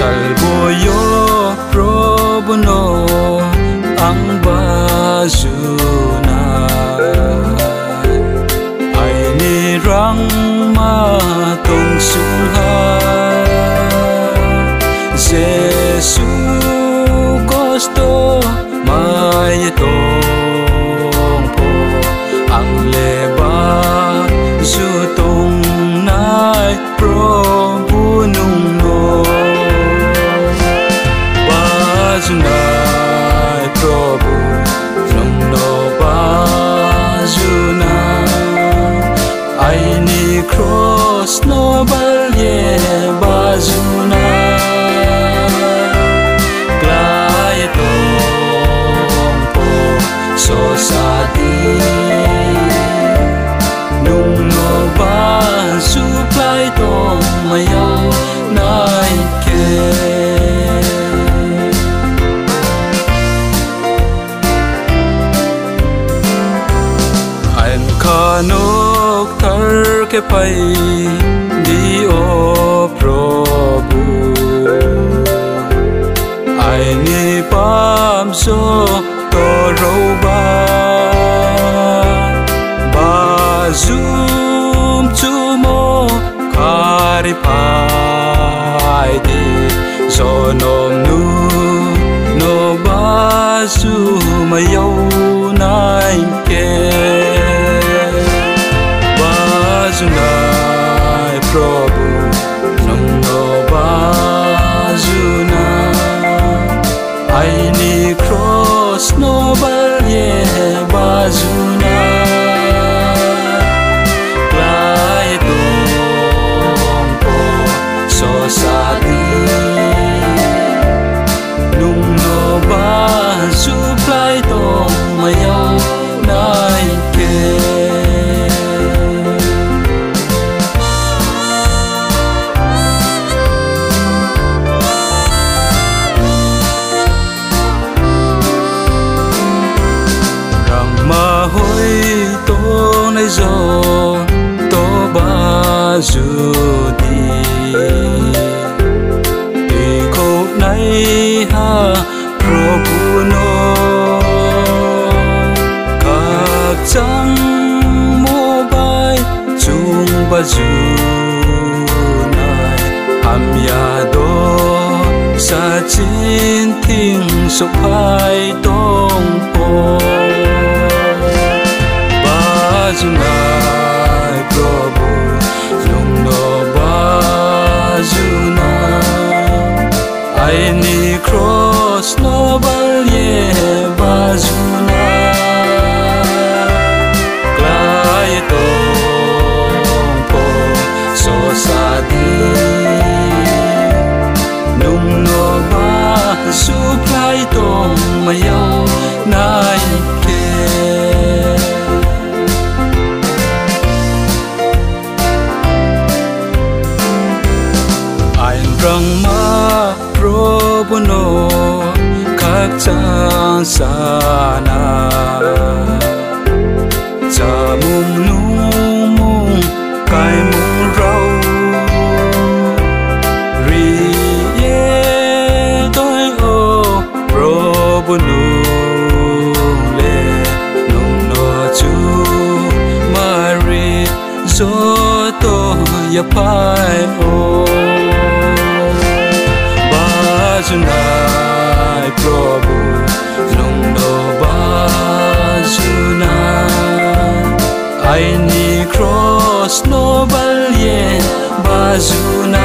Salboyo probono ang bazuna ay nirang matong sungha Jesu Kosto may tong po ang leba zutong nai probunong no Bazunai probu nung no bazuna ay ni cross no balye bazuna glay tong po so sa di nung no bazuplay tong mayaw nai ke Kanok tar ke pai di o probu ai ni pam so to roba bazum chumo kari pai di zonom nu no bazum ayau nai ke Bazunai probu nung no bazuna ay ni cross no balye bazuna glay tong po so sa di nung no bazuplay tong mayaw nai ke Mahoy to nai zo to bazudi Di ko nai ha probuno Kak chang mo bai chung bazunai Ham ya do sa chin ting so hai tong po Bazunai probu nung no bazuna ay ni cross no balye bazuna glay tong po so sa di nung no bazuplay tong mayaw nai ke Rang ma probono kak chan sana cha mung nung mung kai mung rau ri ye doi o probono le nung no chu mari zo to ya pai o Bazunai probu nung no bazuna ay ni cross no balye bazuna